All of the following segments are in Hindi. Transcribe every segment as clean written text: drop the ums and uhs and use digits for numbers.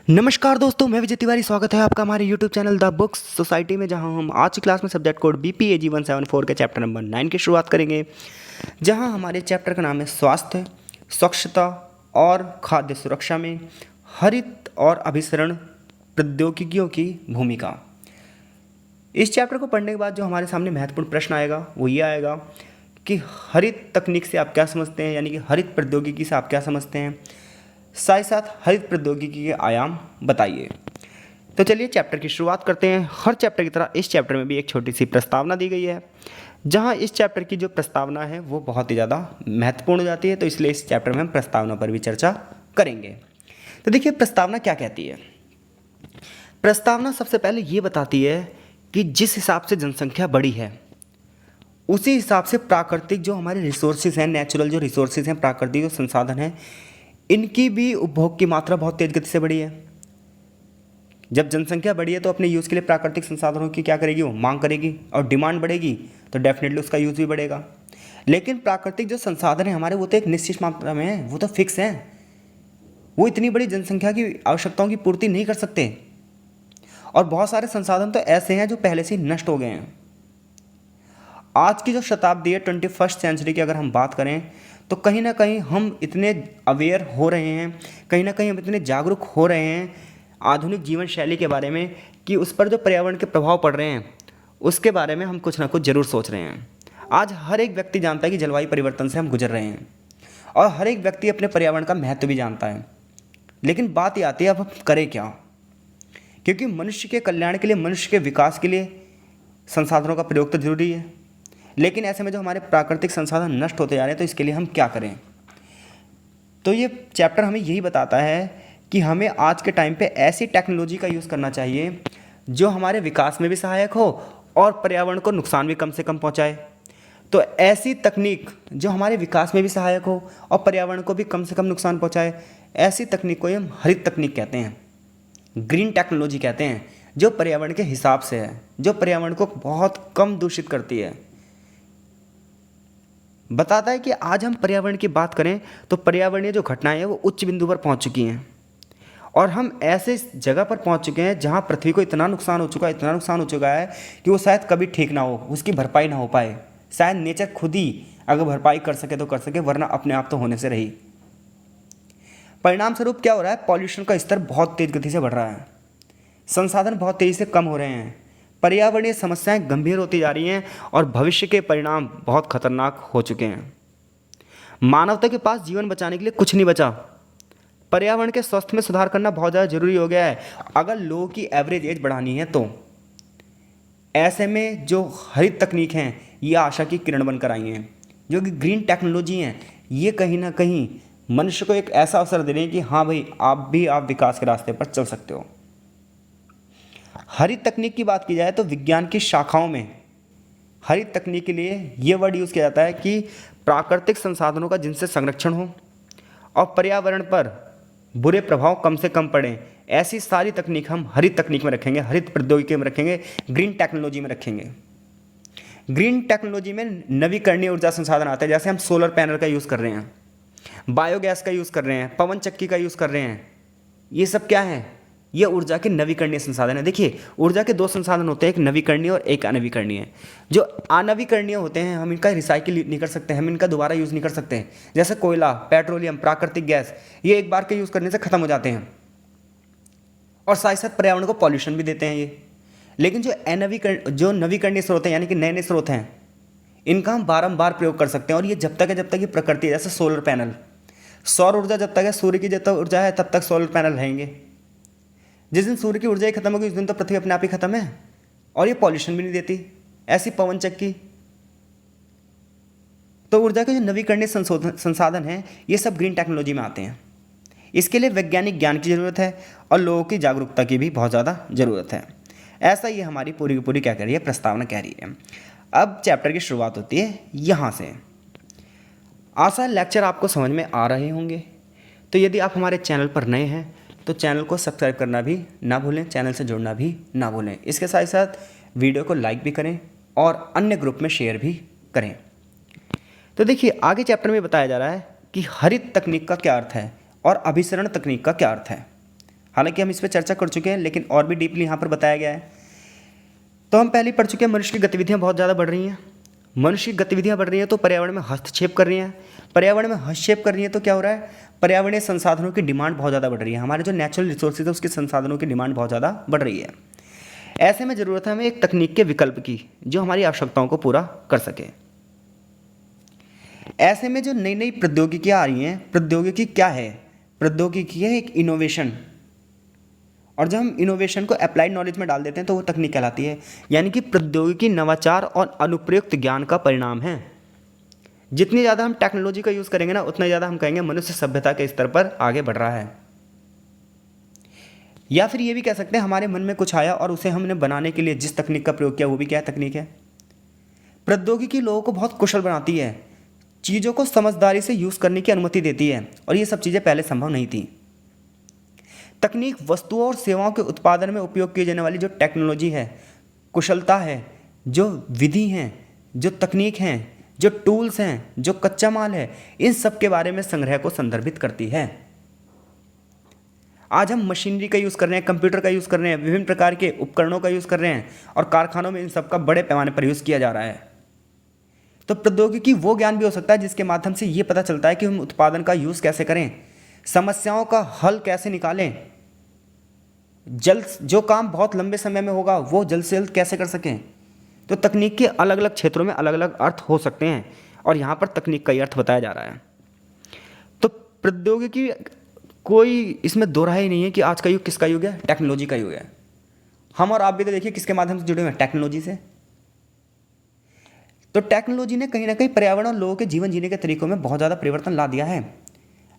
नमस्कार दोस्तों, मैं विजय तिवारी। स्वागत है आपका हमारे YouTube channel the books society में, जहां हम आज की क्लास में सब्जेक्ट कोड BPAG174 के चैप्टर नंबर 9 की शुरुआत करेंगे। जहां हमारे चैप्टर का नाम है स्वास्थ्य, स्वच्छता और खाद्य सुरक्षा में हरित और अभिसरण प्रौद्योगिकियों की भूमिका। इस चैप्टर को पढ़ने के बाद जो हमारे सामने महत्वपूर्ण प्रश्न आएगा वो ये आएगा कि हरित तकनीक से आप क्या समझते हैं, यानी कि हरित प्रौद्योगिकी से आप क्या समझते हैं। साथ ही साथ हरित प्रौद्योगिकी के आयाम बताइए। तो चलिए चैप्टर की शुरुआत करते हैं। हर चैप्टर की तरह इस चैप्टर में भी एक छोटी सी प्रस्तावना दी गई है, जहां इस चैप्टर की जो प्रस्तावना है वो बहुत ही ज़्यादा महत्वपूर्ण हो जाती है, तो इसलिए इस चैप्टर में हम प्रस्तावना पर भी चर्चा करेंगे। तो देखिए प्रस्तावना क्या कहती है। प्रस्तावना सबसे पहले ये बताती है कि जिस हिसाब से जनसंख्या बढ़ी है उसी हिसाब से प्राकृतिक जो हमारे रिसोर्सेज हैं, नेचुरल जो रिसोर्सेज हैं, प्राकृतिक जो संसाधन हैं, इनकी भी उपभोग की मात्रा बहुत तेज गति से बढ़ी है। जब जनसंख्या बढ़ी है तो अपने यूज़ के लिए प्राकृतिक संसाधनों की क्या करेगी, वो मांग करेगी, और डिमांड बढ़ेगी तो डेफिनेटली उसका यूज़ भी बढ़ेगा। लेकिन प्राकृतिक जो संसाधन है हमारे, वो तो एक निश्चित मात्रा में है, वो तो फिक्स है। वो इतनी बड़ी जनसंख्या की आवश्यकताओं की पूर्ति नहीं कर सकते। और बहुत सारे संसाधन तो ऐसे हैं जो पहले से ही नष्ट हो गए हैं। आज की जो शताब्दी है 21st सेंचुरी की अगर हम बात करें तो कहीं ना कहीं हम इतने अवेयर हो रहे हैं, कहीं ना कहीं हम इतने जागरूक हो रहे हैं आधुनिक जीवन शैली के बारे में कि उस पर जो पर्यावरण के प्रभाव पड़ रहे हैं उसके बारे में हम कुछ ना कुछ ज़रूर सोच रहे हैं। आज हर एक व्यक्ति जानता है कि जलवायु परिवर्तन से हम गुजर रहे हैं, और हर एक व्यक्ति अपने पर्यावरण का महत्व भी जानता है। लेकिन बात ये आती है अब हम करें क्या, क्योंकि मनुष्य के कल्याण के लिए, मनुष्य के विकास के लिए संसाधनों का प्रयोग तो जरूरी है। लेकिन ऐसे में जो हमारे प्राकृतिक संसाधन नष्ट होते जा रहे हैं तो इसके लिए हम क्या करें। तो ये चैप्टर हमें यही बताता है कि हमें आज के टाइम पे ऐसी टेक्नोलॉजी का यूज़ करना चाहिए जो हमारे विकास में भी सहायक हो और पर्यावरण को नुकसान भी कम से कम पहुंचाए। तो ऐसी तकनीक जो हमारे विकास में भी सहायक हो और पर्यावरण को भी कम से कम नुकसान पहुंचाए, ऐसी तकनीक को हम हरित तकनीक कहते हैं, ग्रीन टेक्नोलॉजी कहते हैं, जो पर्यावरण के हिसाब से है, जो पर्यावरण को बहुत कम दूषित करती है। बताता है कि आज हम पर्यावरण की बात करें तो पर्यावरणीय जो घटनाएं हैं वो उच्च बिंदु पर पहुंच चुकी हैं, और हम ऐसे जगह पर पहुंच चुके हैं जहां पृथ्वी को इतना नुकसान हो चुका है, इतना नुकसान हो चुका है कि वो शायद कभी ठीक ना हो, उसकी भरपाई ना हो पाए। शायद नेचर खुद ही अगर भरपाई कर सके तो कर सके, वरना अपने आप तो होने से रही। परिणाम स्वरूप क्या हो रहा है, पॉल्यूशन का स्तर बहुत तेज गति से बढ़ रहा है, संसाधन बहुत तेज़ी से कम हो रहे हैं, पर्यावरणीय समस्याएं गंभीर होती जा रही हैं, और भविष्य के परिणाम बहुत खतरनाक हो चुके हैं। मानवता के पास जीवन बचाने के लिए कुछ नहीं बचा। पर्यावरण के स्वास्थ्य में सुधार करना बहुत ज़्यादा जरूरी हो गया है अगर लोगों की एवरेज एज बढ़ानी है तो। ऐसे में जो हरित तकनीक हैं ये आशा की किरण बनकर आई हैं, जो कि ग्रीन टेक्नोलॉजी हैं, ये कहीं ना कहीं मनुष्य को एक ऐसा अवसर दे रही है कि हाँ भाई, आप विकास के रास्ते पर चल सकते हो। हरित तकनीक की बात की जाए तो विज्ञान की शाखाओं में हरित तकनीक के लिए ये वर्ड यूज़ किया जाता है कि प्राकृतिक संसाधनों का जिनसे संरक्षण हो और पर्यावरण पर बुरे प्रभाव कम से कम पड़े, ऐसी सारी तकनीक हम हरित तकनीक में रखेंगे, हरित प्रौद्योगिकी में रखेंगे, ग्रीन टेक्नोलॉजी में रखेंगे। ग्रीन टेक्नोलॉजी में नवीकरणीय ऊर्जा संसाधन आते हैं, जैसे हम सोलर पैनल का यूज़ कर रहे हैं, बायोगैस का यूज़ कर रहे हैं, पवन चक्की का यूज़ कर रहे हैं। ये सब क्या है, ये ऊर्जा के नवीकरणीय संसाधन है। देखिए ऊर्जा के दो संसाधन होते हैं, एक नवीकरणीय और एक अनवीकरणीय। जो अनवीकरणीय होते हैं हम इनका रिसाइकिल नहीं कर सकते, हम इनका दोबारा यूज़ नहीं कर सकते। जैसे कोयला, पेट्रोलियम, प्राकृतिक गैस, ये एक बार के यूज़ करने से ख़त्म हो जाते हैं और साथ साथ पर्यावरण को पॉल्यूशन भी देते हैं ये। लेकिन जो नवीकरणीय स्रोत हैं, यानी कि नए नए स्रोत हैं, इनका हम बारम्बार प्रयोग कर सकते हैं। और ये जब तक ये प्रकृति है, जैसे सोलर पैनल, सौर ऊर्जा जब तक है, सूर्य की जब तक ऊर्जा है तब तक सोलर पैनल रहेंगे। जिस दिन सूर्य की ऊर्जा ही खत्म होगी उस दिन तो पृथ्वी अपने आप ही खत्म है, और ये पॉल्यूशन भी नहीं देती। ऐसी पवन चक्की, तो ऊर्जा के जो नवीकरणीय संसाधन हैं ये सब ग्रीन टेक्नोलॉजी में आते हैं। इसके लिए वैज्ञानिक ज्ञान की ज़रूरत है और लोगों की जागरूकता की भी बहुत ज़्यादा ज़रूरत है। ऐसा ये हमारी पूरी की पूरी क्या कह रही है, प्रस्तावना कह रही है। अब चैप्टर की शुरुआत होती है यहाँ से। आशा लेक्चर आपको समझ में आ रहे होंगे। तो यदि आप हमारे चैनल पर नए हैं तो चैनल को सब्सक्राइब करना भी ना भूलें, चैनल से जुड़ना भी ना भूलें। इसके साथ साथ वीडियो को लाइक भी करें और अन्य ग्रुप में शेयर भी करें। तो देखिए आगे चैप्टर में बताया जा रहा है कि हरित तकनीक का क्या अर्थ है और अभिसरण तकनीक का क्या अर्थ है। हालांकि हम इस पर चर्चा कर चुके हैं, लेकिन और भी डीपली यहाँ पर बताया गया है। तो हम पहले ही पढ़ चुके हैं, मनुष्य की गतिविधियाँ बहुत ज़्यादा बढ़ रही हैं। मनुष्य की गतिविधियाँ बढ़ रही हैं तो पर्यावरण में हस्तक्षेप कर रही हैं। पर्यावरण में हस्तक्षेप कर रही है तो क्या हो रहा है, पर्यावरणीय संसाधनों की डिमांड बहुत ज़्यादा बढ़ रही है। हमारे जो नेचुरल रिसोर्सेज है उसके संसाधनों की डिमांड बहुत ज़्यादा बढ़ रही है। ऐसे में ज़रूरत है हमें एक तकनीक के विकल्प की जो हमारी आवश्यकताओं को पूरा कर सके। ऐसे में जो नई नई प्रौद्योगिकियाँ आ रही हैं, प्रौद्योगिकी क्या है, प्रौद्योगिकी है एक इनोवेशन, और जब हम इनोवेशन को अप्लाइड नॉलेज में डाल देते हैं तो वो तकनीक कहलाती है। यानी कि प्रौद्योगिकी नवाचार और अनुप्रयुक्त ज्ञान का परिणाम है। जितनी ज़्यादा हम टेक्नोलॉजी का यूज़ करेंगे ना, उतना ज़्यादा हम कहेंगे मनुष्य सभ्यता के स्तर पर आगे बढ़ रहा है। या फिर ये भी कह सकते हैं हमारे मन में कुछ आया और उसे हमने बनाने के लिए जिस तकनीक का प्रयोग किया वो भी क्या तकनीक है। प्रौद्योगिकी लोगों को बहुत कुशल बनाती है, चीज़ों को समझदारी से यूज़ करने की अनुमति देती है, और ये सब चीज़ें पहले संभव नहीं थी। तकनीक वस्तुओं और सेवाओं के उत्पादन में उपयोग की जाने वाली जो टेक्नोलॉजी है, कुशलता है, जो विधि हैं, जो तकनीक हैं, जो टूल्स हैं, जो कच्चा माल है, इन सब के बारे में संग्रह को संदर्भित करती है। आज हम मशीनरी का यूज़ कर रहे हैं, कंप्यूटर का यूज़ कर रहे हैं, विभिन्न प्रकार के उपकरणों का यूज़ कर रहे हैं, और कारखानों में इन सब का बड़े पैमाने पर यूज़ किया जा रहा है। तो प्रौद्योगिकी वो ज्ञान भी हो सकता है जिसके माध्यम से ये पता चलता है कि हम उत्पादन का यूज़ कैसे करें, समस्याओं का हल कैसे निकालें, जल्द जो काम बहुत लंबे समय में होगा वो जल्द से जल्द कैसे कर सकें। तो तकनीक के अलग अलग क्षेत्रों में अलग अलग अर्थ हो सकते हैं, और यहाँ पर तकनीक का ही अर्थ बताया जा रहा है। तो प्रौद्योगिकी, कोई इसमें दो राय ही नहीं है कि आज का युग किसका युग है, टेक्नोलॉजी का युग है। हम और आप भी तो देखिए किसके माध्यम से जुड़े हुए हैं, टेक्नोलॉजी से। तो टेक्नोलॉजी ने कहीं ना कहीं पर्यावरण और लोगों के जीवन जीने के तरीकों में बहुत ज़्यादा परिवर्तन ला दिया है।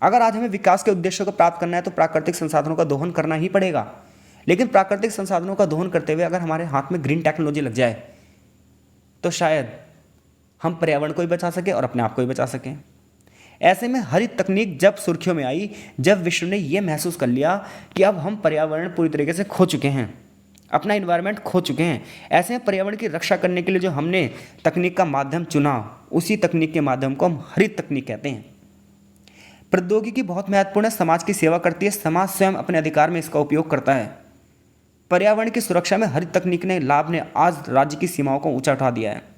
अगर आज हमें विकास के उद्देश्यों को प्राप्त करना है तो प्राकृतिक संसाधनों का दोहन करना ही पड़ेगा, लेकिन प्राकृतिक संसाधनों का दोहन करते हुए अगर हमारे हाथ में ग्रीन टेक्नोलॉजी लग जाए तो शायद हम पर्यावरण को भी बचा सकें और अपने आप को भी बचा सकें। ऐसे में हरित तकनीक जब सुर्खियों में आई, जब विश्व ने यह महसूस कर लिया कि अब हम पर्यावरण पूरी तरीके से खो चुके हैं, अपना इन्वायरमेंट खो चुके हैं, ऐसे में पर्यावरण की रक्षा करने के लिए जो हमने तकनीक का माध्यम चुना, उसी तकनीक के माध्यम को हम हरित तकनीक कहते हैं। प्रौद्योगिकी बहुत महत्वपूर्ण है, समाज की सेवा करती है, समाज स्वयं अपने अधिकार में इसका उपयोग करता है। पर्यावरण की सुरक्षा में हरित तकनीक ने लाभ ने आज राज्य की सीमाओं को ऊंचा उठा दिया है।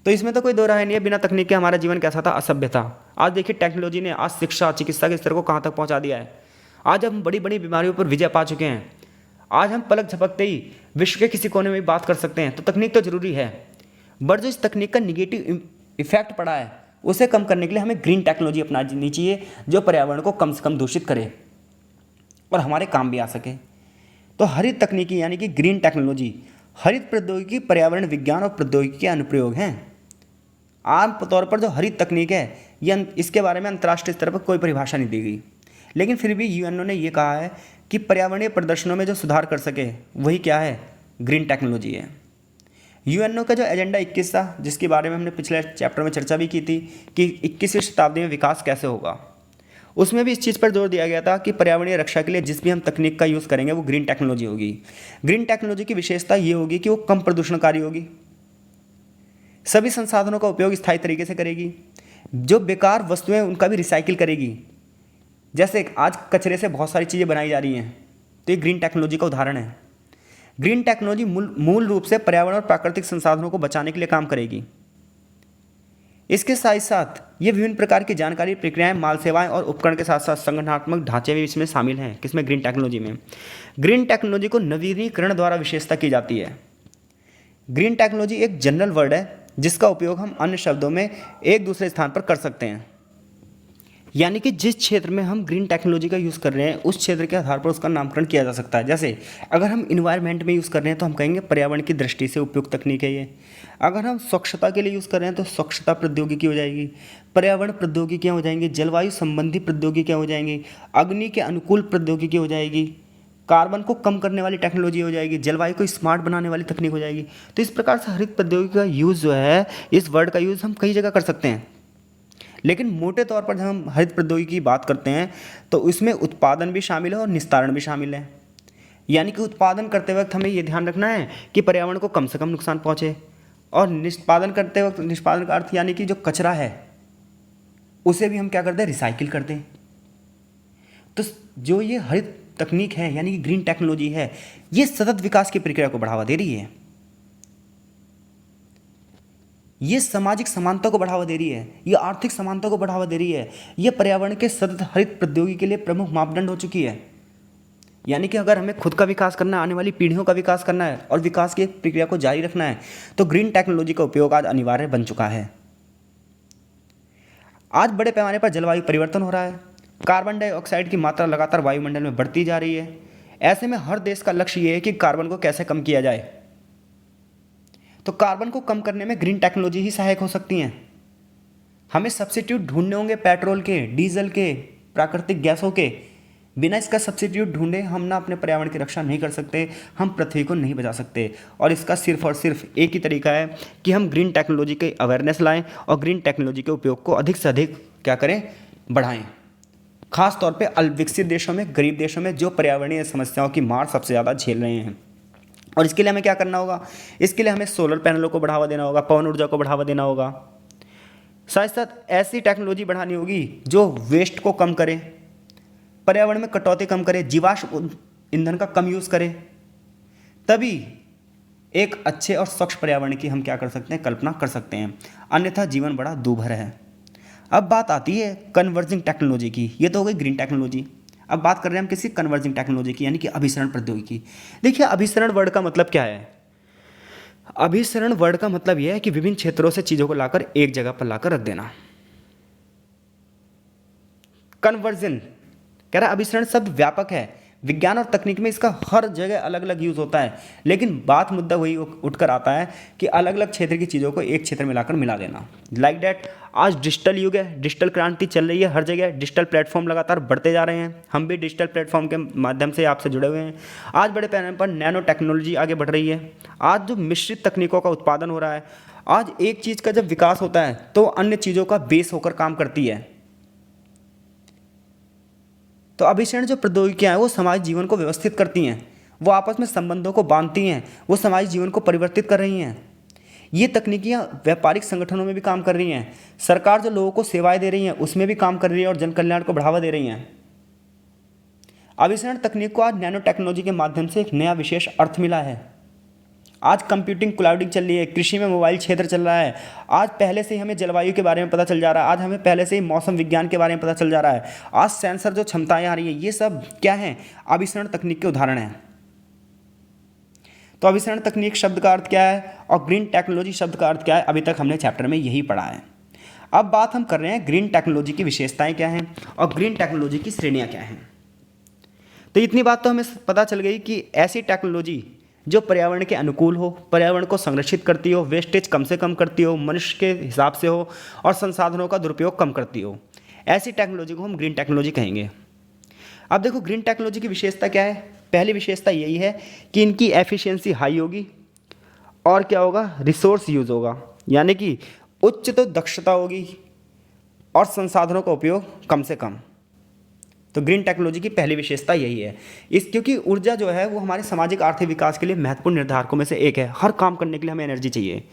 तो इसमें तो कोई दो राय नहीं है, बिना तकनीक के हमारा जीवन कैसा था, असभ्य था। आज देखिए टेक्नोलॉजी ने आज शिक्षा चिकित्सा के स्तर को कहाँ तक पहुँचा दिया है। आज हम बड़ी बड़ी बीमारियों पर विजय पा चुके हैं। आज हम पलक झपकते ही विश्व के किसी कोने में बात कर सकते हैं। तो तकनीक तो जरूरी है, बट जो इस तकनीक का निगेटिव इफेक्ट पड़ा है उसे कम करने के लिए हमें ग्रीन टेक्नोलॉजी अपनानी चाहिए, जो पर्यावरण को कम से कम दूषित करे और हमारे काम भी आ सके। तो हरित तकनीकी यानी कि ग्रीन टेक्नोलॉजी, हरित प्रौद्योगिकी पर्यावरण विज्ञान और प्रौद्योगिकी के अनुप्रयोग हैं। आम तौर पर जो हरित तकनीक है ये, इसके बारे में अंतर्राष्ट्रीय स्तर पर कोई परिभाषा नहीं दी गई, लेकिन फिर भी यूएनओ ने ये कहा है कि पर्यावरणीय प्रदर्शनों में जो सुधार कर सके वही क्या है, ग्रीन टेक्नोलॉजी है। यूएनओ का जो एजेंडा 21 था, जिसके बारे में हमने पिछले चैप्टर में चर्चा भी की थी कि 21वीं शताब्दी में विकास कैसे होगा, उसमें भी इस चीज़ पर जोर दिया गया था कि पर्यावरणीय रक्षा के लिए जिस भी हम तकनीक का यूज़ करेंगे वो ग्रीन टेक्नोलॉजी होगी। ग्रीन टेक्नोलॉजी की विशेषता ये होगी कि वो कम प्रदूषणकारी होगी, सभी संसाधनों का उपयोग स्थायी तरीके से करेगी, जो बेकार वस्तुएं उनका भी रिसाइकिल करेगी। जैसे आज कचरे से बहुत सारी चीज़ें बनाई जा रही हैं, तो ये ग्रीन टेक्नोलॉजी का उदाहरण है। ग्रीन टेक्नोलॉजी मूल रूप से पर्यावरण और प्राकृतिक संसाधनों को बचाने के लिए काम करेगी। इसके साथ साथ ये विभिन्न प्रकार की जानकारी, प्रक्रियाएं, माल सेवाएं और उपकरण के साथ साथ संगठनात्मक ढांचे भी इसमें शामिल हैं। किसमें, ग्रीन टेक्नोलॉजी में। ग्रीन टेक्नोलॉजी को नवीनीकरण द्वारा विशेषता की जाती है। ग्रीन टेक्नोलॉजी एक जनरल वर्ड है जिसका उपयोग हम अन्य शब्दों में एक दूसरे स्थान पर कर सकते हैं। यानी कि जिस क्षेत्र में हम ग्रीन टेक्नोलॉजी का यूज़ कर रहे हैं उस क्षेत्र के आधार पर उसका नामकरण किया जा सकता है। जैसे अगर हम इन्वायरमेंट में यूज़ कर रहे हैं तो हम कहेंगे पर्यावरण की दृष्टि से उपयुक्त तकनीक है ये। अगर हम स्वच्छता के लिए यूज़ कर रहे हैं तो स्वच्छता प्रौद्योगिकी हो जाएगी, पर्यावरण प्रौद्योगिकियाँ हो जाएंगी, जलवायु संबंधी प्रौद्योगिकियाँ हो जाएंगी, अग्नि के अनुकूल प्रौद्योगिकी हो जाएगी, कार्बन को कम करने वाली टेक्नोलॉजी हो जाएगी, जलवायु को स्मार्ट बनाने वाली तकनीक हो जाएगी। तो इस प्रकार से हरित प्रौद्योगिकी का यूज़ जो है, इस वर्ड का यूज़ हम कई जगह कर सकते हैं। लेकिन मोटे तौर पर जब हम हरित प्रौद्योगिकी की बात करते हैं तो इसमें उत्पादन भी शामिल है और निस्तारण भी शामिल है। यानी कि उत्पादन करते वक्त हमें ये ध्यान रखना है कि पर्यावरण को कम से कम नुकसान पहुँचे, और निष्पादन करते वक्त, निष्पादन का अर्थ यानी कि जो कचरा है उसे भी हम क्या करते हैं, रिसाइकिल करते हैं। तो जो ये हरित तकनीक है यानी कि ग्रीन टेक्नोलॉजी है, ये सतत विकास की प्रक्रिया को बढ़ावा दे रही है, ये सामाजिक समानता को बढ़ावा दे रही है, ये आर्थिक समानता को बढ़ावा दे रही है, ये पर्यावरण के सतत हरित प्रौद्योगिकी के लिए प्रमुख मापदंड हो चुकी है। यानी कि अगर हमें खुद का विकास करना है, आने वाली पीढ़ियों का विकास करना है और विकास की प्रक्रिया को जारी रखना है, तो ग्रीन टेक्नोलॉजी का उपयोग आज अनिवार्य बन चुका है। आज बड़े पैमाने पर जलवायु परिवर्तन हो रहा है, कार्बन डाइऑक्साइड की मात्रा लगातार वायुमंडल में बढ़ती जा रही है। ऐसे में हर देश का लक्ष्य ये है कि कार्बन को कैसे कम किया जाए। तो कार्बन को कम करने में ग्रीन टेक्नोलॉजी ही सहायक हो सकती हैं। हमें सब्स्टिट्यूट ढूंढने होंगे पेट्रोल के, डीजल के, प्राकृतिक गैसों के। बिना इसका सब्स्टिट्यूट ढूंढे हम ना अपने पर्यावरण की रक्षा नहीं कर सकते, हम पृथ्वी को नहीं बचा सकते। और इसका सिर्फ और सिर्फ एक ही तरीका है कि हम ग्रीन टेक्नोलॉजी के अवेयरनेस लाएं और ग्रीन टेक्नोलॉजी के उपयोग को अधिक से अधिक क्या करें, बढ़ाएं। खास तौर पे अल्पविकसित देशों में, गरीब देशों में जो पर्यावरणीय समस्याओं की मार सबसे ज़्यादा झेल रहे हैं। और इसके लिए हमें क्या करना होगा, इसके लिए हमें सोलर पैनलों को बढ़ावा देना होगा, पवन ऊर्जा को बढ़ावा देना होगा। साथ साथ ऐसी टेक्नोलॉजी बढ़ानी होगी जो वेस्ट को कम करे, पर्यावरण में कटौती कम करे, जीवाश्म ईंधन का कम यूज़ करे। तभी एक अच्छे और स्वच्छ पर्यावरण की हम क्या कर सकते हैं, कल्पना कर सकते हैं। अन्यथा जीवन बड़ा दूभर है। अब बात आती है कन्वर्जिंग टेक्नोलॉजी की। ये तो हो गई ग्रीन टेक्नोलॉजी। अब बात कर रहे हैं हम किसी कन्वर्जिंग टेक्नोलॉजी की, यानी कि अभिसरण प्रौद्योगिकी। देखिए, अभिसरण वर्ड का मतलब क्या है? अभिसरण वर्ड का मतलब यह है कि विभिन्न क्षेत्रों से चीज़ों को लाकर एक जगह पर लाकर रख देना। कन्वर्जन कह रहा है, अभिसरण शब्द व्यापक है, विज्ञान और तकनीक में इसका हर जगह अलग अलग यूज़ होता है। लेकिन बात मुद्दा वही उठकर आता है कि अलग अलग क्षेत्र की चीज़ों को एक क्षेत्र में लाकर मिला देना। लाइक डैट आज डिजिटल युग है, डिजिटल क्रांति चल रही है, हर जगह डिजिटल प्लेटफॉर्म लगातार बढ़ते जा रहे हैं। हम भी डिजिटल प्लेटफॉर्म के माध्यम से आपसे जुड़े हुए हैं। आज बड़े पैमाने पर नैनो टेक्नोलॉजी आगे बढ़ रही है। आज जो मिश्रित तकनीकों का उत्पादन हो रहा है, आज एक चीज़ का जब विकास होता है तो अन्य चीज़ों का बेस होकर काम करती है। तो अभिसरण जो प्रौद्योगिकियाँ हैं वो समाज जीवन को व्यवस्थित करती हैं, वो आपस में संबंधों को बांधती हैं, वो समाज जीवन को परिवर्तित कर रही हैं। ये तकनीकियाँ व्यापारिक संगठनों में भी काम कर रही हैं, सरकार जो लोगों को सेवाएं दे रही हैं उसमें भी काम कर रही है और जन कल्याण को बढ़ावा दे रही हैं। अभिसरण तकनीक को आज नैनो टेक्नोलॉजी के माध्यम से एक नया विशेष अर्थ मिला है। आज कंप्यूटिंग क्लाउडिंग चल रही है, कृषि में मोबाइल क्षेत्र चल रहा है। आज पहले से ही हमें जलवायु के बारे में पता चल जा रहा है, आज हमें पहले से ही मौसम विज्ञान के बारे में पता चल जा रहा है। आज सेंसर जो क्षमताएं आ रही है, ये सब क्या है, अभिसरण तकनीक के उदाहरण हैं। तो अभिसरण तकनीक शब्द का अर्थ क्या है और ग्रीन टेक्नोलॉजी शब्द का अर्थ क्या है, अभी तक हमने चैप्टर में यही पढ़ा है। अब बात हम कर रहे हैं ग्रीन टेक्नोलॉजी की विशेषताएं क्या हैं और ग्रीन टेक्नोलॉजी की श्रेणियाँ क्या हैं। तो इतनी बात तो हमें पता चल गई कि ऐसी टेक्नोलॉजी जो पर्यावरण के अनुकूल हो, पर्यावरण को संरक्षित करती हो, वेस्टेज कम से कम करती हो, मनुष्य के हिसाब से हो और संसाधनों का दुरुपयोग कम करती हो, ऐसी टेक्नोलॉजी को हम ग्रीन टेक्नोलॉजी कहेंगे। अब देखो, ग्रीन टेक्नोलॉजी की विशेषता क्या है। पहली विशेषता यही है कि इनकी एफिशिएंसी हाई होगी और क्या होगा, रिसोर्स यूज़ होगा, यानी कि उच्च तो दक्षता होगी और संसाधनों का उपयोग कम से कम। तो ग्रीन टेक्नोलॉजी की पहली विशेषता यही है। क्योंकि ऊर्जा जो है वो हमारे सामाजिक आर्थिक विकास के लिए महत्वपूर्ण निर्धारकों में से एक है। हर काम करने के लिए हमें एनर्जी चाहिए।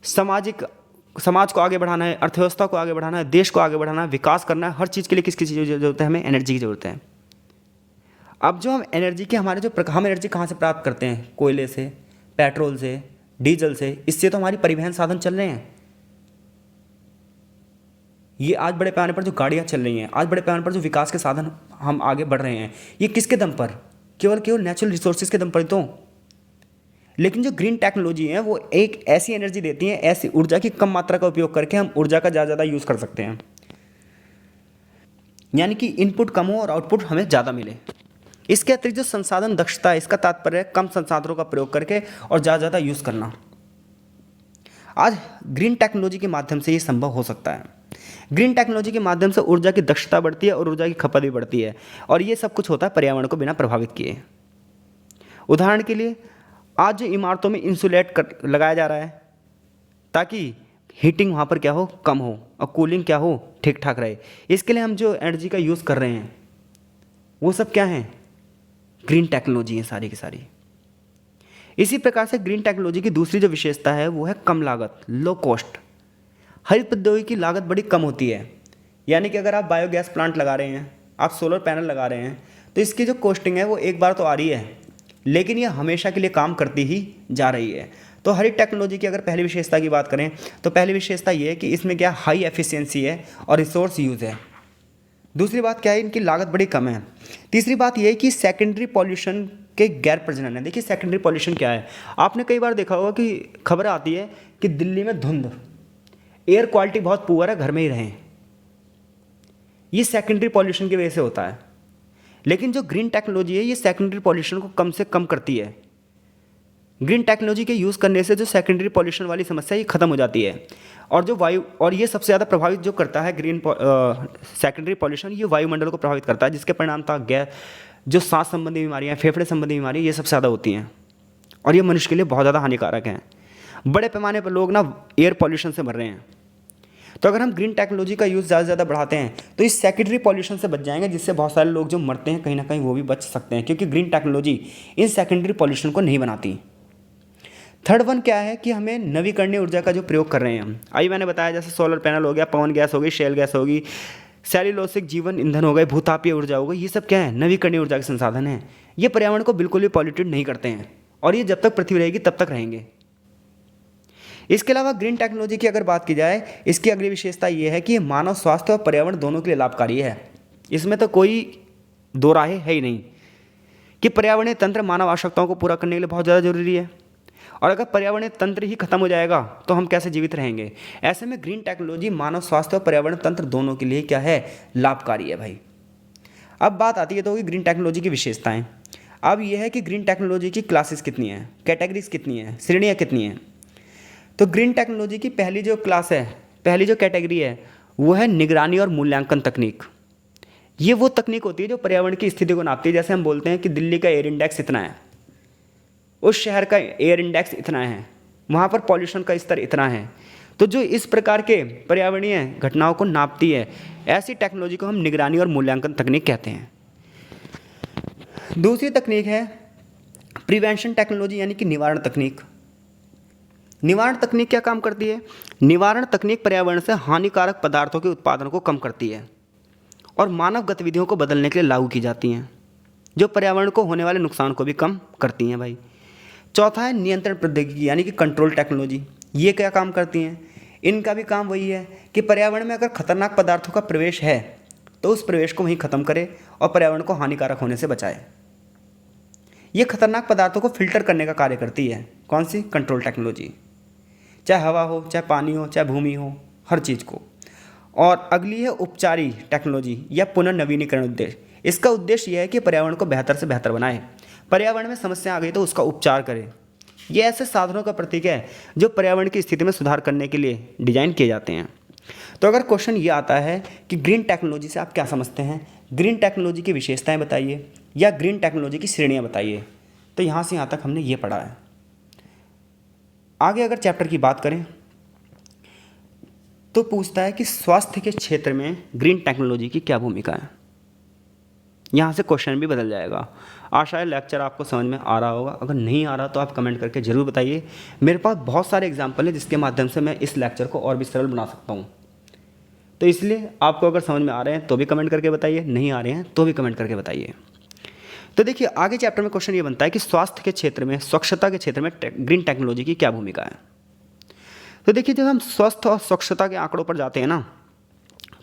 समाज को आगे बढ़ाना है, अर्थव्यवस्था को आगे बढ़ाना है, देश को आगे बढ़ाना है, विकास करना है, हर चीज़ के लिए किस चीज़ की जरूरत है, हमें एनर्जी की ज़रूरत है। अब जो हम एनर्जी के हम एनर्जी कहाँ से प्राप्त करते हैं, कोयले से, पेट्रोल से, डीजल से, इससे तो हमारी परिवहन साधन चल रहे हैं। ये आज बड़े पैमाने पर जो गाड़ियाँ चल रही हैं, आज बड़े पैमाने पर जो विकास के साधन हम आगे बढ़ रहे हैं, ये किसके दम पर, केवल नेचुरल रिसोर्सेज के दम पर तो। लेकिन जो ग्रीन टेक्नोलॉजी है वो एक ऐसी एनर्जी देती है, ऐसी ऊर्जा की कम मात्रा का उपयोग करके हम ऊर्जा का ज़्यादा यूज़ कर सकते हैं, यानी कि इनपुट कम हो और आउटपुट हमें ज़्यादा मिले। इसके अतिरिक्त जो संसाधन दक्षता है, इसका तात्पर्य है कम संसाधनों का प्रयोग करके और ज़्यादा यूज़ करना। आज ग्रीन टेक्नोलॉजी के माध्यम से ये संभव हो सकता है। ग्रीन टेक्नोलॉजी के माध्यम से ऊर्जा की दक्षता बढ़ती है और ऊर्जा की खपत भी बढ़ती है, और ये सब कुछ होता है पर्यावरण को बिना प्रभावित किए। उदाहरण के लिए आज जो इमारतों में इंसुलेट लगाया जा रहा है ताकि हीटिंग वहाँ पर क्या हो, कम हो, और कूलिंग क्या हो, ठीक ठाक रहे। इसके लिए हम जो एनर्जी का यूज़ कर रहे हैं वो सब क्या है, ग्रीन टेक्नोलॉजी है सारी की सारी। इसी प्रकार से ग्रीन टेक्नोलॉजी की दूसरी जो विशेषता है वो है कम लागत, लो कॉस्ट। हरित प्रौद्योगिकी की लागत बड़ी कम होती है, यानी कि अगर आप बायोगैस प्लांट लगा रहे हैं, आप सोलर पैनल लगा रहे हैं, तो इसकी जो कॉस्टिंग है वो एक बार तो आ रही है, लेकिन ये हमेशा के लिए काम करती ही जा रही है। तो हर एक टेक्नोलॉजी की अगर पहली विशेषता की बात करें तो पहली विशेषता ये है कि इसमें क्या हाई एफिशिएंसी है और रिसोर्स यूज़ है। दूसरी बात क्या है, इनकी लागत बड़ी कम है। तीसरी बात ये है कि सेकेंडरी पॉल्यूशन के गैर प्रजनन है। देखिए सेकेंडरी पॉल्यूशन क्या है, आपने कई बार देखा होगा कि खबर आती है कि दिल्ली में धुंध, एयर क्वालिटी बहुत पुअर है, घर में ही रहें। ये सेकेंडरी पॉल्यूशन की वजह से होता है। लेकिन जो ग्रीन टेक्नोलॉजी है ये सेकेंडरी पॉल्यूशन को कम से कम करती है। ग्रीन टेक्नोलॉजी के यूज़ करने से जो सेकेंडरी पॉल्यूशन वाली समस्या ये खत्म हो जाती है। और जो वायु, और ये सबसे ज़्यादा प्रभावित जो करता है ग्रीन सेकेंडरी पॉल्यूशन, ये वायुमंडल को प्रभावित करता है, जिसके परिणाम था गैस, जो सांस संबंधी बीमारियाँ, फेफड़े संबंधी बीमारियाँ, ये सबसे ज़्यादा होती हैं और ये मनुष्य के लिए बहुत ज़्यादा हानिकारक हैं। बड़े पैमाने पर लोग ना एयर पॉल्यूशन से मर रहे हैं। तो अगर हम ग्रीन टेक्नोलॉजी का यूज़ ज़्यादा से ज़्यादा बढ़ाते हैं तो इस सेकेंडरी पॉल्यूशन से बच जाएंगे, जिससे बहुत सारे लोग जो मरते हैं कहीं ना कहीं वो भी बच सकते हैं, क्योंकि green technology in secondary pollution को नहीं बनाती। थर्ड वन क्या है कि हमें नवीकरणीय ऊर्जा का जो प्रयोग कर रहे हैं हम, अभी मैंने बताया जैसे सोलर पैनल हो गया, पवन गैस हो गई, शेल गैस होगी, सेल्यूलोसिक जीवन ईंधन हो गए, भूतापीय ऊर्जा हो गई, ये सब क्या है, नवीकरणीय ऊर्जा के संसाधन हैं। ये पर्यावरण को बिल्कुल भी पॉल्यूटेड नहीं करते हैं और ये जब तक पृथ्वी रहेगी तब तक रहेंगे। इसके अलावा ग्रीन टेक्नोलॉजी की अगर बात की जाए, इसकी अगली विशेषता ये है कि ये मानव स्वास्थ्य और पर्यावरण दोनों के लिए लाभकारी है। इसमें तो कोई दो राहें है ही नहीं कि पर्यावरणीय तंत्र मानव आवश्यकताओं को पूरा करने के लिए बहुत ज़्यादा जरूरी है, और अगर पर्यावरणीय तंत्र ही खत्म हो जाएगा तो हम कैसे जीवित रहेंगे। ऐसे में ग्रीन टेक्नोलॉजी मानव स्वास्थ्य और पर्यावरण तंत्र दोनों के लिए क्या है, लाभकारी है भाई। अब बात आती है तो होगी ग्रीन टेक्नोलॉजी की विशेषताएं। अब यह है कि ग्रीन टेक्नोलॉजी की क्लासेस कितनी हैं, कैटेगरीज कितनी हैं, श्रेणियाँ कितनी हैं। तो ग्रीन टेक्नोलॉजी की पहली जो क्लास है, पहली जो कैटेगरी है वो है निगरानी और मूल्यांकन तकनीक। ये वो तकनीक होती है जो पर्यावरण की स्थिति को नापती है। जैसे हम बोलते हैं कि दिल्ली का एयर इंडेक्स इतना है, उस शहर का एयर इंडेक्स इतना है, वहाँ पर पॉल्यूशन का स्तर इतना है। तो जो इस प्रकार के पर्यावरणीय घटनाओं को नापती है, ऐसी टेक्नोलॉजी को हम निगरानी और मूल्यांकन तकनीक कहते हैं। दूसरी तकनीक है प्रिवेंशन टेक्नोलॉजी, यानी कि निवारण तकनीक। निवारण तकनीक क्या काम करती है? निवारण तकनीक पर्यावरण से हानिकारक पदार्थों के उत्पादन को कम करती है और मानव गतिविधियों को बदलने के लिए लागू की जाती हैं, जो पर्यावरण को होने वाले नुकसान को भी कम करती हैं भाई। चौथा है नियंत्रण प्रौद्योगिकी, यानी कि कंट्रोल टेक्नोलॉजी। ये क्या काम करती हैं? इनका भी काम वही है कि पर्यावरण में अगर खतरनाक पदार्थों का प्रवेश है तो उस प्रवेश को वहीं ख़त्म करे और पर्यावरण को हानिकारक होने से बचाए। ये खतरनाक पदार्थों को फिल्टर करने का कार्य करती है। कौन सी? Control technology. चाहे हवा हो, चाहे पानी हो, चाहे भूमि हो, हर चीज़ को। और अगली है उपचारी टेक्नोलॉजी या पुनर्नवीनीकरण उद्देश्य। इसका उद्देश्य यह है कि पर्यावरण को बेहतर से बेहतर बनाए, पर्यावरण में समस्या आ गई तो उसका उपचार करे। ये ऐसे साधनों का प्रतीक है जो पर्यावरण की स्थिति में सुधार करने के लिए डिजाइन किए जाते हैं। तो अगर क्वेश्चन ये आता है कि ग्रीन टेक्नोलॉजी से आप क्या समझते हैं, ग्रीन टेक्नोलॉजी की विशेषताएं बताइए या ग्रीन टेक्नोलॉजी की श्रेणियां बताइए, तो यहाँ से यहाँ तक हमने ये पढ़ा है। आगे अगर चैप्टर की बात करें तो पूछता है कि स्वास्थ्य के क्षेत्र में ग्रीन टेक्नोलॉजी की क्या भूमिका है। यहाँ से क्वेश्चन भी बदल जाएगा। आशा है लेक्चर आपको समझ में आ रहा होगा। अगर नहीं आ रहा तो आप कमेंट करके ज़रूर बताइए। मेरे पास बहुत सारे एग्जाम्पल हैं जिसके माध्यम से मैं इस लेक्चर को और भी सरल बना सकता हूँ। तो इसलिए आपको अगर समझ में आ रहे हैं तो भी कमेंट करके बताइए, नहीं आ रहे हैं तो भी कमेंट करके बताइए। तो देखिए आगे चैप्टर में क्वेश्चन ये बनता है कि स्वास्थ्य के क्षेत्र में, स्वच्छता के क्षेत्र में ग्रीन टेक्नोलॉजी की क्या भूमिका है। तो देखिए जब हम स्वस्थ और स्वच्छता के आंकड़ों पर जाते हैं ना,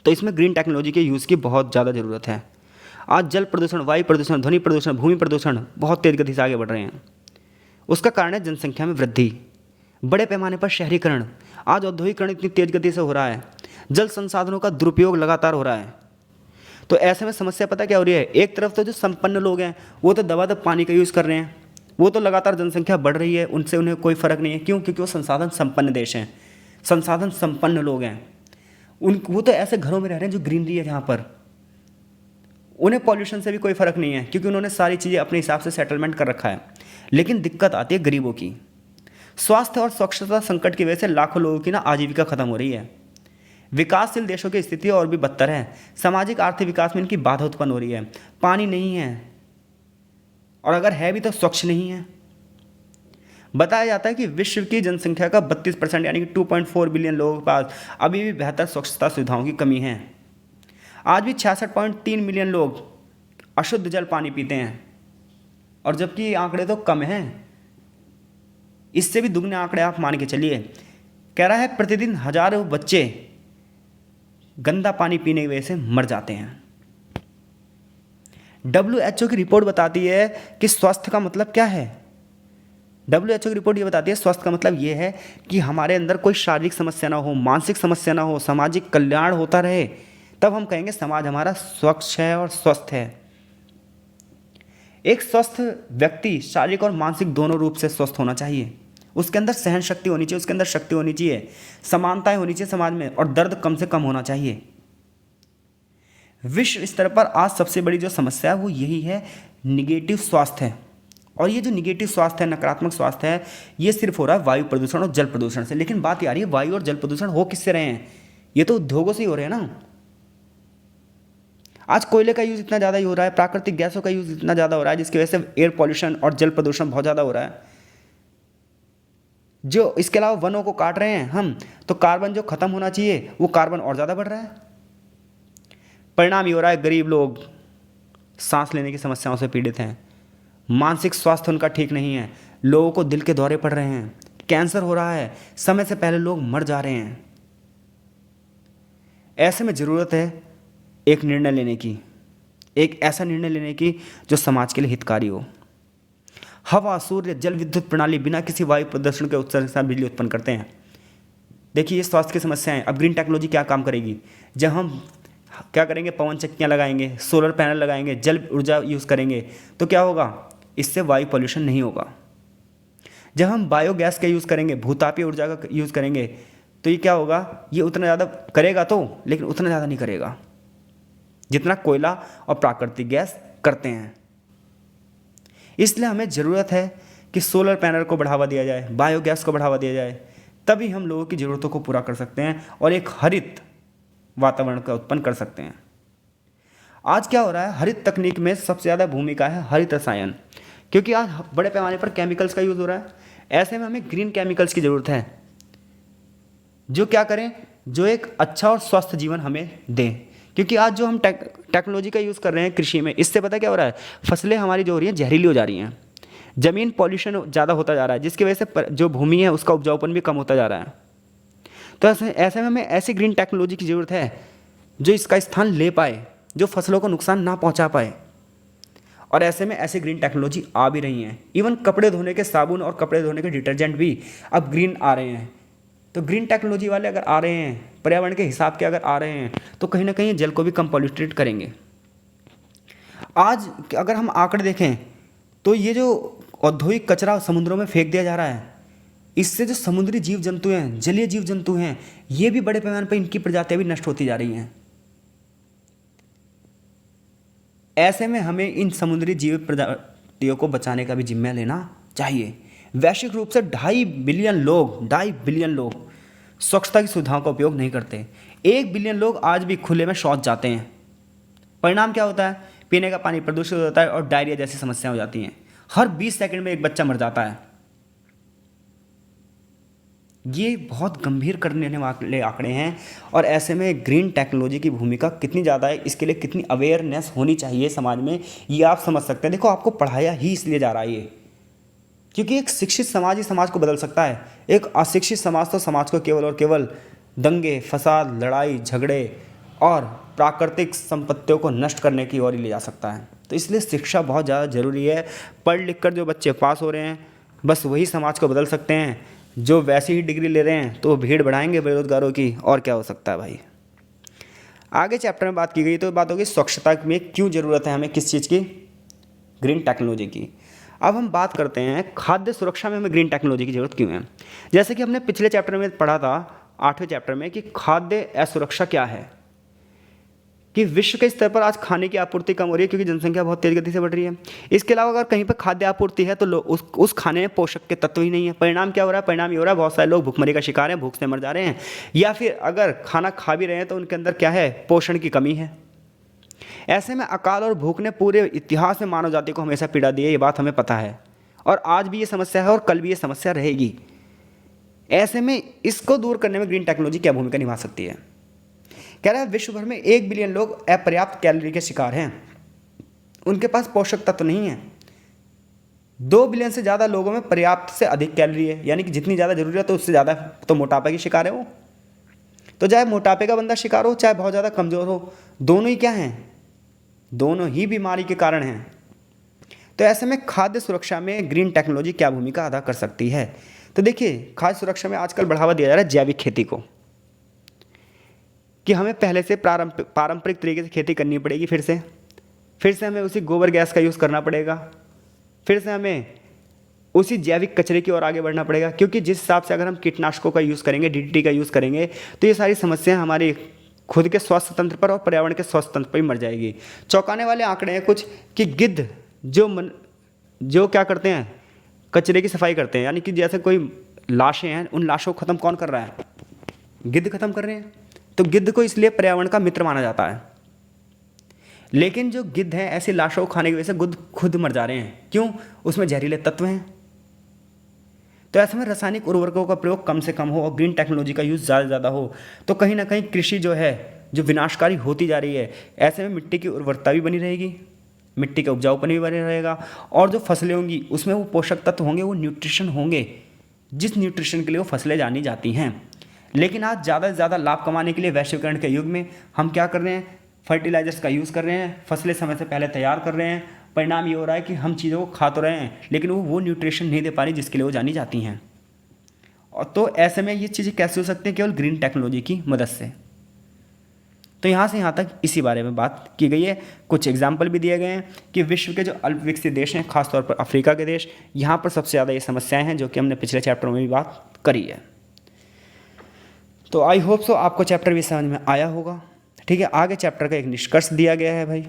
तो इसमें ग्रीन टेक्नोलॉजी के यूज़ की बहुत ज़्यादा ज़रूरत है। आज जल प्रदूषण, वायु प्रदूषण, ध्वनि प्रदूषण, भूमि प्रदूषण बहुत तेज़ गति से आगे बढ़ रहे हैं। उसका कारण है जनसंख्या में वृद्धि, बड़े पैमाने पर शहरीकरण। आज औद्योगिकरण इतनी तेज़ गति से हो रहा है, जल संसाधनों का दुरुपयोग लगातार हो रहा है। तो ऐसे में समस्या पता क्या हो रही है? एक तरफ तो जो संपन्न लोग हैं वो तो दबादब पानी का यूज़ कर रहे हैं, वो तो लगातार जनसंख्या बढ़ रही है, उनसे उन्हें कोई फ़र्क नहीं है। क्यों? क्योंकि वो संसाधन संपन्न देश हैं, संसाधन संपन्न लोग हैं। वो तो ऐसे घरों में रह रहे हैं जो ग्रीनरी है, जहाँ पर उन्हें पॉल्यूशन से भी कोई फ़र्क नहीं है, क्योंकि उन्होंने सारी चीज़ें अपने हिसाब से सेटलमेंट कर रखा है। लेकिन दिक्कत आती है गरीबों की। स्वास्थ्य और स्वच्छता संकट की वजह से लाखों लोगों की ना आजीविका खत्म हो रही है। विकासशील देशों की स्थिति और भी बदतर है, सामाजिक आर्थिक विकास में इनकी बाधा उत्पन्न हो रही है। पानी नहीं है, और अगर है भी तो स्वच्छ नहीं है। बताया जाता है कि विश्व की जनसंख्या का 32% यानी कि 2.4 बिलियन लोगों के पास अभी भी बेहतर स्वच्छता सुविधाओं की कमी है। आज भी 66.3 मिलियन लोग अशुद्ध जल पानी पीते हैं, और जबकि ये आंकड़े तो कम हैं, इससे भी दुगने आंकड़े आप मान के चलिए। कह रहा है प्रतिदिन हजारों बच्चे गंदा पानी पीने की वजह से मर जाते हैं। WHO की रिपोर्ट बताती है कि स्वास्थ्य का मतलब क्या है। WHO की रिपोर्ट ये बताती है स्वास्थ्य का मतलब ये है कि हमारे अंदर कोई शारीरिक समस्या ना हो, मानसिक समस्या ना हो, सामाजिक कल्याण होता रहे, तब हम कहेंगे समाज हमारा स्वच्छ है और स्वस्थ है। एक स्वस्थ व्यक्ति शारीरिक और मानसिक दोनों रूप से स्वस्थ होना चाहिए। उसके अंदर सहन शक्ति होनी चाहिए, उसके अंदर शक्ति होनी चाहिए, समानताएं होनी चाहिए समाज में, और दर्द कम से कम होना चाहिए। विश्व स्तर पर आज सबसे बड़ी जो समस्या है वो यही है, निगेटिव स्वास्थ्य है। और ये जो निगेटिव स्वास्थ्य है, नकारात्मक स्वास्थ्य है, ये सिर्फ हो रहा है वायु प्रदूषण और जल प्रदूषण से। लेकिन बात ये आ रही है वायु और जल प्रदूषण हो किससे रहे हैं? ये तो उद्योगों से ही हो रहे हैं ना। आज कोयले का यूज़ इतना ज़्यादा ही हो रहा है, प्राकृतिक गैसों का यूज़ इतना ज़्यादा हो रहा है, जिसकी वजह से एयर पॉल्यूशन और जल प्रदूषण बहुत ज़्यादा हो रहा है। जो इसके अलावा वनों को काट रहे हैं हम, तो कार्बन जो खत्म होना चाहिए वो कार्बन और ज़्यादा बढ़ रहा है। परिणाम ये हो रहा है गरीब लोग सांस लेने की समस्याओं से पीड़ित हैं, मानसिक स्वास्थ्य उनका ठीक नहीं है, लोगों को दिल के दौरे पड़ रहे हैं, कैंसर हो रहा है, समय से पहले लोग मर जा रहे हैं। ऐसे में ज़रूरत है एक निर्णय लेने की, एक ऐसा निर्णय लेने की जो समाज के लिए हितकारी हो। हवा, सूर्य, जल विद्युत प्रणाली बिना किसी वायु प्रदूषण के उत्सर्जन से बिजली उत्पन्न करते हैं। देखिए ये स्वास्थ्य की समस्याएं, अब ग्रीन टेक्नोलॉजी क्या काम करेगी? जब हम क्या करेंगे, पवन चक्कियाँ लगाएंगे, सोलर पैनल लगाएंगे, जल ऊर्जा यूज़ करेंगे, तो क्या होगा? इससे वायु पॉल्यूशन नहीं होगा। जब हम बायोगैस का यूज़ करेंगे, भूतापीय ऊर्जा का यूज़ करेंगे, तो ये क्या होगा? ये उतना ज़्यादा करेगा तो, लेकिन उतना ज़्यादा नहीं करेगा जितना कोयला और प्राकृतिक गैस करते हैं। इसलिए हमें ज़रूरत है कि सोलर पैनल को बढ़ावा दिया जाए, बायोगैस को बढ़ावा दिया जाए, तभी हम लोगों की ज़रूरतों को पूरा कर सकते हैं और एक हरित वातावरण का उत्पन्न कर सकते हैं। आज क्या हो रहा है, हरित तकनीक में सबसे ज़्यादा भूमिका है हरित रसायन, क्योंकि आज बड़े पैमाने पर केमिकल्स का यूज़ हो रहा है। ऐसे में हमें ग्रीन केमिकल्स की ज़रूरत है जो क्या करें, जो एक अच्छा और स्वस्थ जीवन हमें दें। क्योंकि आज जो हम टेक्नोलॉजी का यूज़ कर रहे हैं कृषि में, इससे पता क्या हो रहा है, फसलें हमारी जो हो रही हैं जहरीली हो जा रही हैं, ज़मीन पॉल्यूशन ज़्यादा होता जा रहा है, जिसकी वजह से जो भूमि है उसका उपजाऊपन भी कम होता जा रहा है। तो ऐसे में हमें ऐसी ग्रीन टेक्नोलॉजी की ज़रूरत है जो इसका स्थान ले पाए, जो फसलों को नुकसान ना पहुंचा पाए। और ऐसे में ऐसी ग्रीन टेक्नोलॉजी आ भी रही हैं। इवन कपड़े धोने के साबुन और कपड़े धोने के डिटर्जेंट भी अब ग्रीन आ रहे हैं। तो ग्रीन टेक्नोलॉजी वाले अगर आ रहे हैं, पर्यावरण के हिसाब के अगर आ रहे हैं, तो कहीं ना कहीं जल को भी कम पॉल्यूटेड करेंगे। आज अगर हम आंकड़े देखें तो ये जो औद्योगिक कचरा समुद्रों में फेंक दिया जा रहा है, इससे जो समुद्री जीव जंतु हैं, जलीय जीव जंतु हैं, ये भी बड़े पैमाने पर इनकी प्रजातियां भी नष्ट होती जा रही हैं। ऐसे में हमें इन समुद्री जीव प्रजातियों को बचाने का भी जिम्मा लेना चाहिए। वैश्विक रूप से 2.5 बिलियन लोग स्वच्छता की सुविधाओं का उपयोग नहीं करते। 1 बिलियन लोग आज भी खुले में शौच जाते हैं। परिणाम क्या होता है? पीने का पानी प्रदूषित हो जाता है और डायरिया जैसी समस्याएं हो जाती हैं। हर 20 सेकंड में एक बच्चा मर जाता है। ये बहुत गंभीर करने वाले आंकड़े हैं। और ऐसे में ग्रीन टेक्नोलॉजी की भूमिका कितनी ज़्यादा है, इसके लिए कितनी अवेयरनेस होनी चाहिए समाज में, ये आप समझ सकते हैं। देखो, आपको पढ़ाया ही इसलिए जा रहा है ये, क्योंकि एक शिक्षित समाज ही समाज को बदल सकता है। एक अशिक्षित समाज तो समाज को केवल और केवल दंगे, फसाद, लड़ाई, झगड़े और प्राकृतिक संपत्तियों को नष्ट करने की ओर ही ले जा सकता है। तो इसलिए शिक्षा बहुत ज़्यादा ज़रूरी है। पढ़ लिख कर जो बच्चे पास हो रहे हैं, बस वही समाज को बदल सकते हैं। जो वैसी ही डिग्री ले रहे हैं तो भीड़ बढ़ाएंगे बेरोजगारों की, और क्या हो सकता है भाई। आगे चैप्टर में बात की गई तो बात होगी स्वच्छता में क्यों ज़रूरत है हमें किस चीज़ की, ग्रीन टेक्नोलॉजी की। अब हम बात करते हैं खाद्य सुरक्षा में हमें ग्रीन टेक्नोलॉजी की ज़रूरत क्यों है। जैसे कि हमने पिछले चैप्टर में पढ़ा था, 8वें चैप्टर में, कि खाद्य असुरक्षा क्या है, कि विश्व के स्तर पर आज खाने की आपूर्ति कम हो रही है क्योंकि जनसंख्या बहुत तेज़ गति से बढ़ रही है। इसके अलावा अगर कहीं पर खाद्य आपूर्ति है तो उस खाने में पोषक के तत्व ही नहीं है। परिणाम क्या हो रहा है? परिणाम ये हो रहा है बहुत सारे लोग भूखमरी का शिकार हैं, भूख से मर जा रहे हैं, या फिर अगर खाना खा भी रहे हैं तो उनके अंदर क्या है, पोषण की कमी है। ऐसे में अकाल और भूख ने पूरे इतिहास में मानव जाति को हमेशा पीड़ा दी है, ये बात हमें पता है, और आज भी ये समस्या है और कल भी ये समस्या रहेगी। ऐसे में इसको दूर करने में ग्रीन टेक्नोलॉजी क्या भूमिका निभा सकती है। कह रहा है विश्व भर में 1 बिलियन लोग अपर्याप्त कैलोरी के शिकार हैं। उनके पास पोषक तत्व नहीं है। 2 बिलियन से ज़्यादा लोगों में पर्याप्त से अधिक कैलोरी है, यानी कि जितनी ज़्यादा जरूरत है उससे ज़्यादा, तो मोटापे की शिकार है वो। तो चाहे मोटापे का बंदा शिकार हो, चाहे बहुत ज़्यादा कमज़ोर हो, दोनों ही क्या हैं, दोनों ही बीमारी के कारण हैं। तो ऐसे में खाद्य सुरक्षा में ग्रीन टेक्नोलॉजी क्या भूमिका अदा कर सकती है? तो देखिए, खाद्य सुरक्षा में आजकल बढ़ावा दिया जा रहा है जैविक खेती को, कि हमें पहले से पारंपरिक तरीके से खेती करनी पड़ेगी, फिर से हमें उसी गोबर गैस का यूज़ करना पड़ेगा, फिर से हमें उसी जैविक कचरे की ओर आगे बढ़ना पड़ेगा। क्योंकि जिस हिसाब से अगर हम कीटनाशकों का यूज़ करेंगे, डीडीटी का यूज़ करेंगे, तो ये सारी समस्याएं हमारी खुद के स्वास्थ्य तंत्र पर और पर्यावरण के स्वास्थ्य तंत्र पर ही मर जाएगी। चौंकाने वाले आंकड़े हैं कुछ कि गिद्ध जो क्या करते हैं, कचरे की सफाई करते हैं, यानी कि जैसे कोई लाशें हैं, उन लाशों को ख़त्म कौन कर रहा है? गिद्ध ख़त्म कर रहे हैं। तो गिद्ध को इसलिए पर्यावरण का मित्र माना जाता है। लेकिन जो गिद्ध हैं, ऐसी लाशों को खाने की वजह से गिद्ध खुद मर जा रहे हैं। क्यों? उसमें जहरीले तत्व हैं। तो ऐसे में रासायनिक उर्वरकों का प्रयोग कम से कम हो और ग्रीन टेक्नोलॉजी का यूज़ ज़्यादा से ज़्यादा हो, तो कहीं ना कहीं कृषि जो है, जो विनाशकारी होती जा रही है, ऐसे में मिट्टी की उर्वरता भी बनी रहेगी, मिट्टी का उपजाऊपन भी बने रहेगा, और जो फसलें होंगी उसमें वो पोषक तत्व होंगे, वो न्यूट्रिशन होंगे, जिस न्यूट्रिशन के लिए वो फसलें जानी जाती हैं। लेकिन आज ज़्यादा से ज़्यादा लाभ कमाने के लिए वैश्वीकरण के युग में हम क्या कर रहे हैं? फर्टिलाइजर्स का यूज़ कर रहे हैं, फसलें समय से पहले तैयार कर रहे हैं। परिणाम ये हो रहा है कि हम चीज़ों को खा तो रहे हैं, लेकिन वो न्यूट्रिशन नहीं दे पा रही जिसके लिए वो जानी जाती हैं। और तो ऐसे में ये चीज़ें कैसे हो सकती हैं? केवल ग्रीन टेक्नोलॉजी की मदद से। तो यहाँ से यहाँ तक इसी बारे में बात की गई है। कुछ एग्जाम्पल भी दिए गए हैं कि विश्व के जो अल्प विकसित देश हैं, खासतौर पर अफ्रीका के देश, यहाँ पर सबसे ज़्यादा ये समस्याएं हैं, जो कि हमने पिछले चैप्टर में भी बात करी है। तो आई होप सो आपको चैप्टर भी समझ में आया होगा। ठीक है, आगे चैप्टर का एक निष्कर्ष दिया गया है भाई।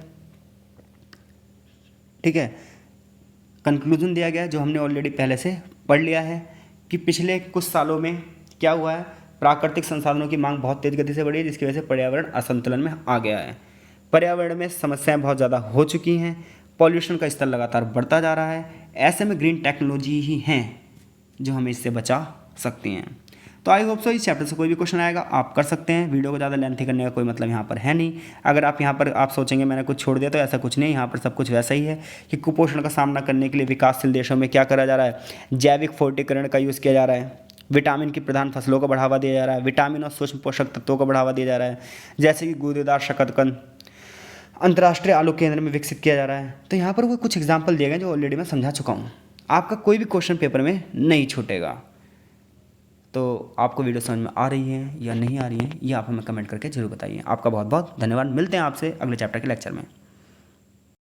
ठीक है, कंक्लूजन दिया गया है, जो हमने ऑलरेडी पहले से पढ़ लिया है कि पिछले कुछ सालों में क्या हुआ है, प्राकृतिक संसाधनों की मांग बहुत तेज़ गति से बढ़ी है, जिसकी वजह से पर्यावरण असंतुलन में आ गया है। पर्यावरण में समस्याएं बहुत ज़्यादा हो चुकी हैं, पॉल्यूशन का स्तर लगातार बढ़ता जा रहा है। ऐसे में ग्रीन टेक्नोलॉजी ही हैं जो हमें इससे बचा सकती हैं। तो आई होप सो इस चैप्टर से कोई भी क्वेश्चन आएगा आप कर सकते हैं। वीडियो को ज़्यादा लेंथी करने का कोई मतलब यहाँ पर है नहीं। अगर आप यहाँ पर आप सोचेंगे मैंने कुछ छोड़ दिया, तो ऐसा कुछ नहीं, यहाँ पर सब कुछ वैसा ही है कि कुपोषण का सामना करने के लिए विकासशील देशों में क्या करा जा रहा है, जैविक फोर्टीकरण का यूज़ किया जा रहा है, विटामिन की प्रधान फसलों को बढ़ावा दिया जा रहा है, विटामिन और सूक्ष्म पोषक तत्वों को बढ़ावा दिया जा रहा है, जैसे कि गूदेदार शकरकंद अंतर्राष्ट्रीय आलू केंद्र में विकसित किया जा रहा है। तो यहाँ पर वो कुछ एग्जाम्पल दिए गए जो ऑलरेडी मैं समझा चुका हूँ। आपका कोई भी क्वेश्चन पेपर में नहीं छूटेगा। तो आपको वीडियो समझ में आ रही है या नहीं आ रही है, ये आप हमें कमेंट करके जरूर बताइए। आपका बहुत बहुत धन्यवाद। मिलते हैं आपसे अगले चैप्टर के लेक्चर में।